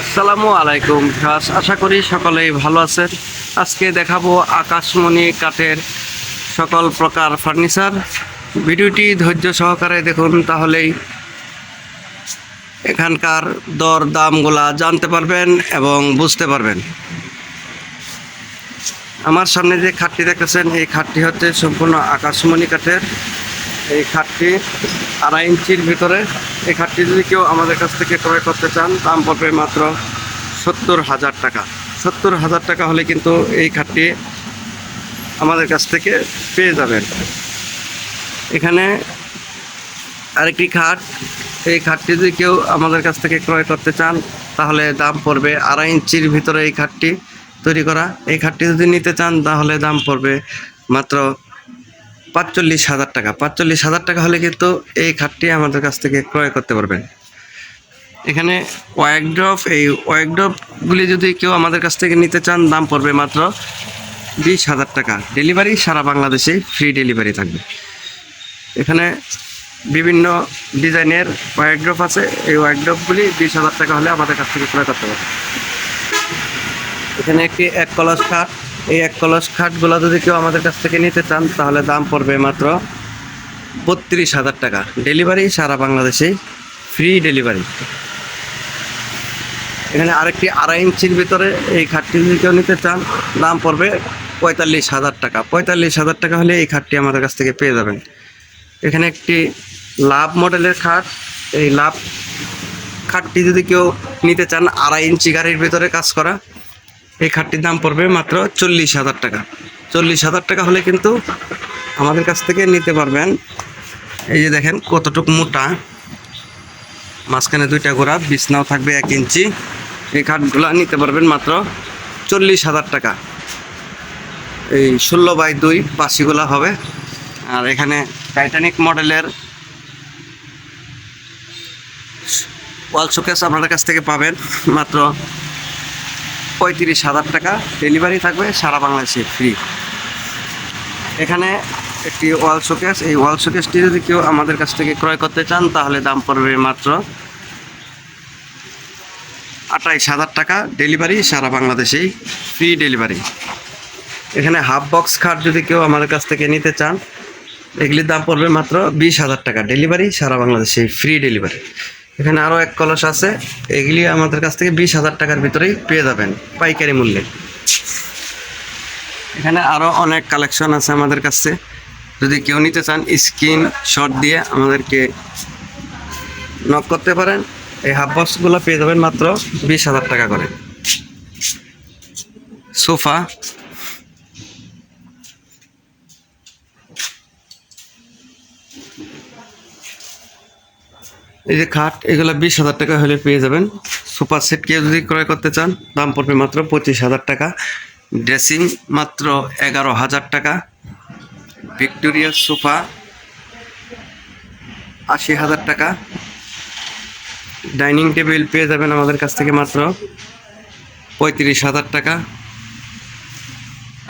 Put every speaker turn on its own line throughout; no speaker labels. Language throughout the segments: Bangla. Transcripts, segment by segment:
আসসালামু আলাইকুম ভিউয়ার্স, আশা করি সকলেই ভালো আছেন। আজকে দেখাবো আকাশমণি কাঠের সকল প্রকার ফার্নিচার। ভিডিওটি ধৈর্য সহকারে দেখুন, তাহলেই এখানকার দর দামগুলা জানতে পারবেন এবং বুঝতে পারবেন। আমার সামনে যে খাটটি দেখতেছেন, এই খাটটি হচ্ছে সম্পূর্ণ আকাশমণি কাঠের। এই খাটটি 2.5 ইঞ্চির ভিতরে। এই খাটটি যদি কেউ আমাদের কাছ থেকে ক্রয় করতে চান, দাম পড়বে মাত্র 70,000 টাকা। 70,000 টাকা হলে কিন্তু এই খাটটি আমাদের কাছ থেকে পেয়ে যাবেন। এখানে আরেকটি খাট, এই খাটটি যদি কেউ আমাদের কাছ থেকে ক্রয় করতে চান, তাহলে দাম পড়বে 2.5 ইঞ্চির ভিতরে এই খাটটি তৈরি করা। এই খাটটি যদি নিতে চান, তাহলে দাম পড়বে মাত্র 45,000 টাকা। 45,000 টাকা হলে কিন্তু এই খাটটি আমাদের কাছ থেকে ক্রয় করতে পারবেন। এখানে ওয়ার্কড্রপ, এই ওয়ার্কড্রপগুলি যদি কেউ আমাদের কাছ থেকে নিতে চান, দাম পড়বে মাত্র 20,000 টাকা। ডেলিভারি সারা বাংলাদেশে ফ্রি ডেলিভারি থাকবে। এখানে বিভিন্ন ডিজাইনের ওয়ার্কড্রপ আছে। এই ওয়ার্কড্রপগুলি 20,000 টাকা হলে আমাদের কাছ থেকে ক্রয় করতে পারবে। এখানে একটি 1 কলস খাট। এই 1 কলস খাটগুলো যদি কেউ আমাদের কাছ থেকে নিতে চান, তাহলে দাম পড়বে মাত্র 32,000 টাকা। ডেলিভারি সারা বাংলাদেশে ফ্রি ডেলিভারি। এখানে আরেকটি 2.5 ইঞ্চির ভিতরে এই খাটটি যদি কেউ নিতে চান, দাম পড়বে 45,000 টাকা। 45,000 টাকা হলে এই খাটটি আমাদের কাছ থেকে পেয়ে যাবেন। এখানে একটি লাভ মডেলের খাট। এই লাভ খাটটি যদি কেউ নিতে চান, 2.5 ইঞ্চি গাড়ির ভিতরে কাজ করা, এই খাটটির দাম পড়বে মাত্র 40,000 টাকা। 40,000 টাকা হলে কিন্তু আমাদের কাছ থেকে নিতে পারবেন। এই যে দেখেন কতটুকু মোটা, মাঝখানে 2টা গোড়া, বিছনাও থাকবে 1 ইঞ্চি। এই খাটগুলো নিতে পারবেন মাত্র 40,000 টাকা। এই 16x2 পাশিগুলা হবে। আর এখানে টাইটানিক মডেলের ওয়াল শোকেস আপনাদের কাছ থেকে পাবেন মাত্র 35,000 টাকা। ডেলিভারি থাকবে সারা বাংলাদেশে ফ্রি। এখানে একটি ওয়াল শোকেস। এই ওয়াল শোকেসটি যদি কেউ আমাদের কাছ থেকে ক্রয় করতে চান, তাহলে দাম পড়বে মাত্র 28,000 টাকা। ডেলিভারি সারা বাংলাদেশেই ফ্রি ডেলিভারি। এখানে হাফ বক্স খাট যদি কেউ আমাদের কাছ থেকে নিতে চান, এগুলির দাম পড়বে মাত্র 20,000 টাকা। ডেলিভারি সারা বাংলাদেশে ফ্রি ডেলিভারি। এখানে আরও 1 কলস আছে। এগুলি আমাদের কাছ থেকে 20,000 টাকার ভিতরেই পেয়ে যাবেন পাইকারি মূল্যে। এখানে আরও অনেক কালেকশন আছে আমাদের কাছে। যদি কেউ নিতে চান, স্ক্রিন শট দিয়ে আমাদেরকে নক করতে পারেন। এই হাফ বক্সগুলো পেয়ে যাবেন মাত্র 20,000 টাকা করে। সোফা, এই যে খাট, এগুলো 20,000 টাকা হলে পেয়ে যাবেন। সোফা সেট কেউ যদি ক্রয় করতে চান, দাম পড়বে মাত্র 25,000 টাকা। ড্রেসিং মাত্র 11,000 টাকা। ভিক্টোরিয়া সোফা 80,000 টাকা। ডাইনিং টেবিল পেয়ে যাবেন আমাদের কাছ থেকে মাত্র 35,000 টাকা।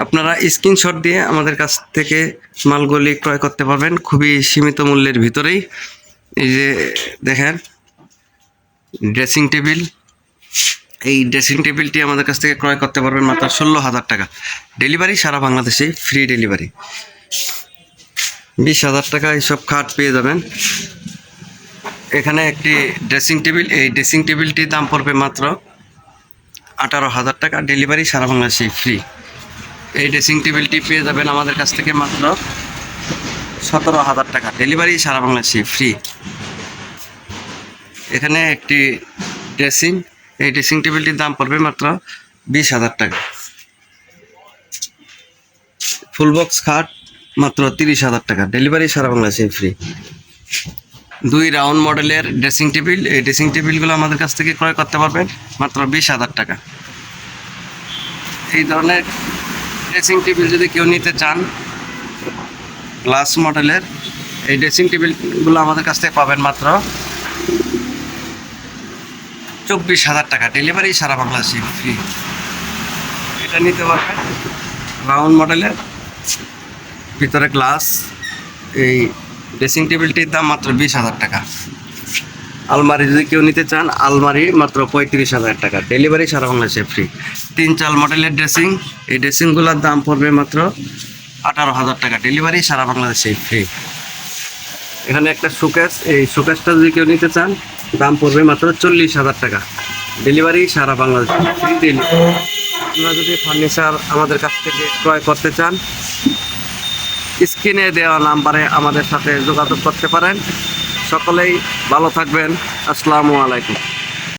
আপনারা স্ক্রিনশট দিয়ে আমাদের কাছ থেকে মালগুলি ক্রয় করতে পারবেন খুবই সীমিত মূল্যের ভিতরেই। এই যে দেখেন ড্রেসিং টেবিল। এই ড্রেসিং টেবিলটি আমাদের কাছ থেকে ক্রয় করতে পারবেন মাত্র 16,000 টাকা। ডেলিভারি সারা বাংলাদেশে ফ্রি ডেলিভারি। 20,000 টাকা এইসব খাট পেয়ে যাবেন। এখানে একটি ড্রেসিং টেবিল। এই ড্রেসিং টেবিলটির দাম পড়বে মাত্র 18,000 টাকা। ডেলিভারি সারা বাংলাদেশে ফ্রি। এই ড্রেসিং টেবিলটি পেয়ে যাবেন আমাদের কাছ থেকে মাত্র 17,000 টাকা। ডেলিভারি সারা বাংলাদেশে ফ্রি। এখানে একটি ড্রেসিং। এই ড্রেসিং টেবিলটির দাম পড়বে মাত্র 20,000 টাকা। ফুল বক্স খাট মাত্র 30,000 টাকা। ডেলিভারি সারা বাংলাদেশে ফ্রি। 2 রাউন্ড মডেলের ড্রেসিং টেবিল। এই ড্রেসিং টেবিলগুলো আমাদের কাছ থেকে ক্রয় করতে পারবেন মাত্র 20,000 টাকা। এই ধরনের ড্রেসিং টেবিল যদি কেউ নিতে চান, গ্লাস মডেলের, এই ড্রেসিং টেবিলগুলো আমাদের কাছ থেকে পাবেন মাত্র 24,000 টাকা। ডেলিভারি সারা বাংলাদেশে ফ্রি। এটা নিতে পারবেন রাউন্ড মডেলের, ভিতরে গ্লাস। এই ড্রেসিং টেবিলটির দাম মাত্র 20,000 টাকা। আলমারি যদি কেউ নিতে চান, আলমারি মাত্র 35,000 টাকা, ডেলিভারি সারা বাংলাদেশে ফ্রি। 3 মডেলের ড্রেসিং, এই ড্রেসিংগুলোর দাম পড়বে মাত্র 18,000 টাকা, ডেলিভারি সারা বাংলাদেশে ফ্রি। এখানে একটা শোকেস, এই শোকেসটা যদি কেউ নিতে চান দাম পড়বে মাত্র 40,000 টাকা, ডেলিভারি সারা বাংলাদেশে ফ্রি ডেলিভারি। আপনারা যদি ফার্নিচার আমাদের কাছ থেকে ক্রয় করতে চান, স্ক্রিনে দেওয়া নাম্বারে আমাদের সাথে যোগাযোগ করতে পারেন। সকলেই ভালো থাকবেন। আসসালামু আলাইকুম।